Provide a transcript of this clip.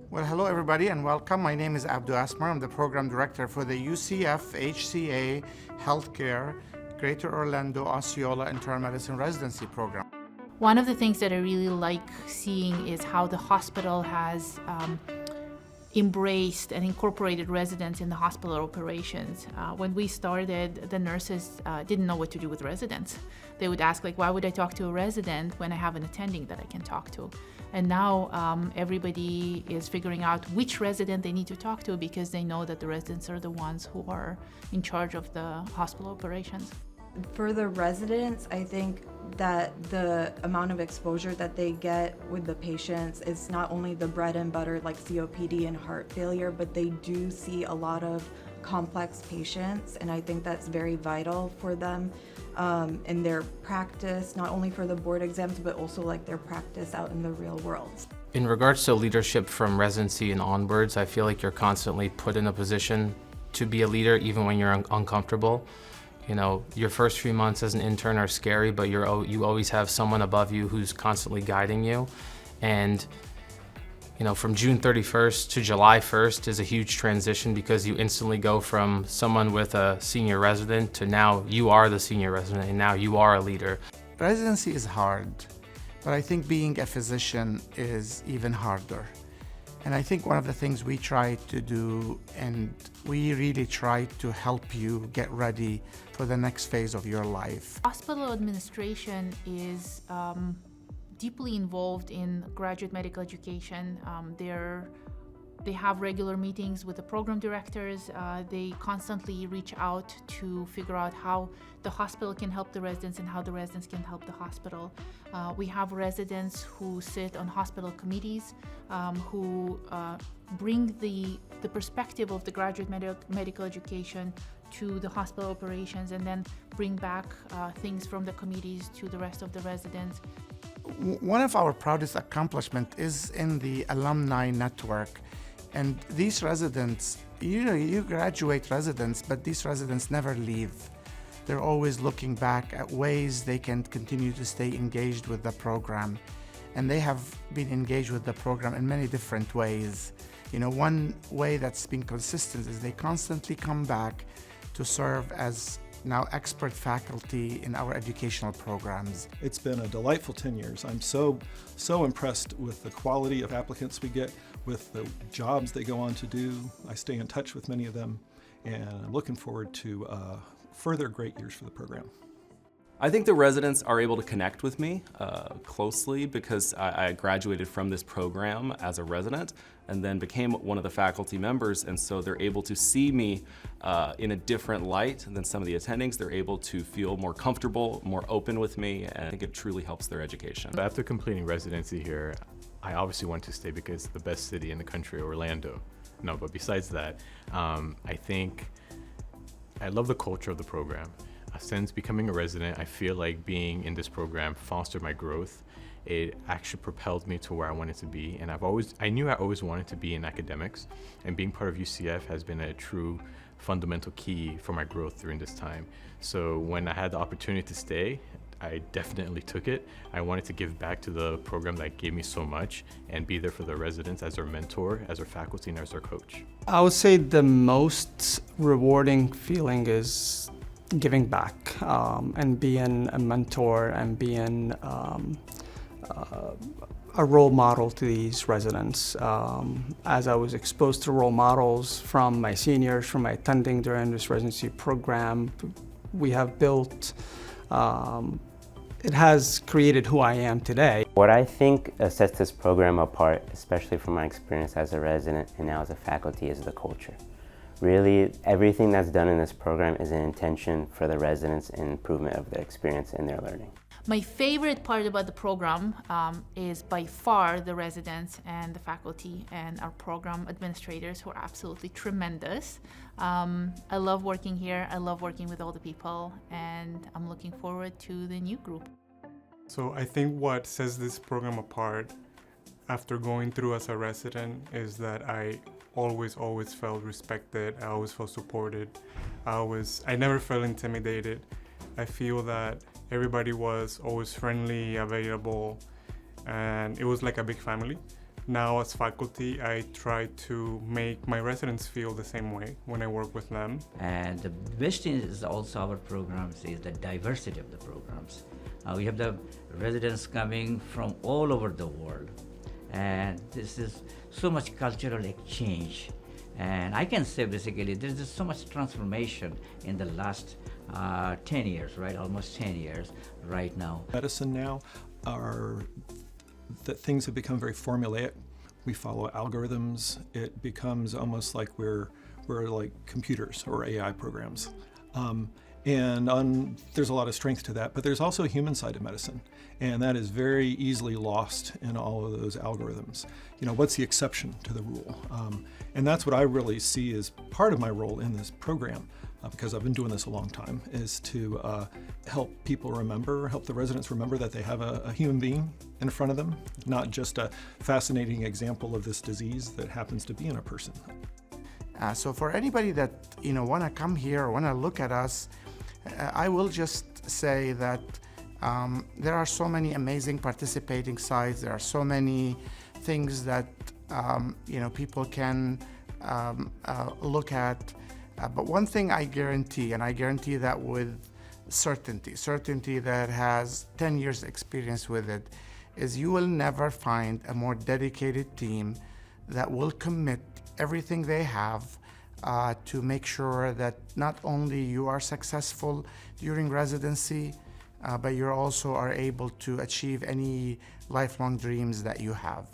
Well, hello everybody and welcome. My name is Abdu Asmar. I'm the program director for the UCF HCA Healthcare Greater Orlando Osceola Internal Medicine Residency Program. One of the things that I really like seeing is how the hospital has embraced and incorporated residents in the hospital operations. When we started, the nurses didn't know what to do with residents. They would ask, why would I talk to a resident when I have an attending that I can talk to? And now everybody is figuring out which resident they need to talk to because they know that the residents are the ones who are in charge of the hospital operations. For the residents, I think that the amount of exposure that they get with the patients is not only the bread and butter like COPD and heart failure, but they do see a lot of complex patients, and I think that's very vital for them in their practice, not only for the board exams, but also their practice out in the real world. In regards to leadership from residency and onwards, I feel like you're constantly put in a position to be a leader even when you're uncomfortable. You know, your first few months as an intern are scary, but you always have someone above you who's constantly guiding you. And you know, from June 31st to July 1st is a huge transition because you instantly go from someone with a senior resident to now you are the senior resident and now you are a leader. Residency is hard, but I think being a physician is even harder. And I think one of the things we try to do, and we really try to help you get ready for the next phase of your life. Hospital administration is deeply involved in graduate medical education. They have regular meetings with the program directors. They constantly reach out to figure out how the hospital can help the residents and how the residents can help the hospital. We have residents who sit on hospital committees who bring the perspective of the graduate medical education to the hospital operations and then bring back things from the committees to the rest of the residents. One of our proudest accomplishments is in the alumni network. And these residents, you graduate residents, but these residents never leave. They're always looking back at ways they can continue to stay engaged with the program. And they have been engaged with the program in many different ways. You know, one way that's been consistent is they constantly come back to serve as now expert faculty in our educational programs. It's been a delightful 10 years. I'm so impressed with the quality of applicants we get, with the jobs they go on to do. I stay in touch with many of them, and I'm looking forward to further great years for the program. I think the residents are able to connect with me closely because I graduated from this program as a resident and then became one of the faculty members, and so they're able to see me in a different light than some of the attendings. They're able to feel more comfortable, more open with me, and I think it truly helps their education. After completing residency here, I obviously want to stay because it's the best city in the country, Orlando. No, but besides that, I think I love the culture of the program. Since becoming a resident, I feel like being in this program fostered my growth. It actually propelled me to where I wanted to be, and I knew I always wanted to be in academics, and being part of UCF has been a true fundamental key for my growth during this time. So when I had the opportunity to stay, I definitely took it. I wanted to give back to the program that gave me so much and be there for the residents as their mentor, as their faculty, and as their coach. I would say the most rewarding feeling is giving back and being a mentor and being a role model to these residents. As I was exposed to role models from my seniors, from my attending during this residency program, we have built, it has created who I am today. What I think sets this program apart, especially from my experience as a resident and now as a faculty, is the culture. Really, everything that's done in this program is an intention for the residents and improvement of their experience and their learning. My favorite part about the program is by far the residents and the faculty and our program administrators who are absolutely tremendous. I love working here, I love working with all the people, and I'm looking forward to the new group. So I think what sets this program apart after going through as a resident is that I always felt respected. I always felt supported. I never felt intimidated. I feel that everybody was always friendly, available, and it was like a big family. now as faculty, I try to make my residents feel the same way when I work with them. And the best thing is also our programs is the diversity of the programs. We have the residents coming from all over the world, and this is so much cultural exchange. And I can say basically there's just so much transformation in the last 10 years, right? Almost 10 years right now. Medicine now are that things have become very formulaic. We follow algorithms. It becomes almost like we're like computers or AI programs. There's a lot of strength to that, but there's also a human side of medicine, and that is very easily lost in all of those algorithms. You know, what's the exception to the rule? And that's what I really see as part of my role in this program, because I've been doing this a long time, is to help people remember, help the residents remember that they have a human being in front of them, not just a fascinating example of this disease that happens to be in a person. So for anybody that want to come here or want to look at us, I will just say that there are so many amazing participating sites. There are so many things that people can look at. But one thing I guarantee, and I guarantee that with certainty that has 10 years experience with it, is you will never find a more dedicated team that will commit everything they have to make sure that not only you are successful during residency, but you also are able to achieve any lifelong dreams that you have.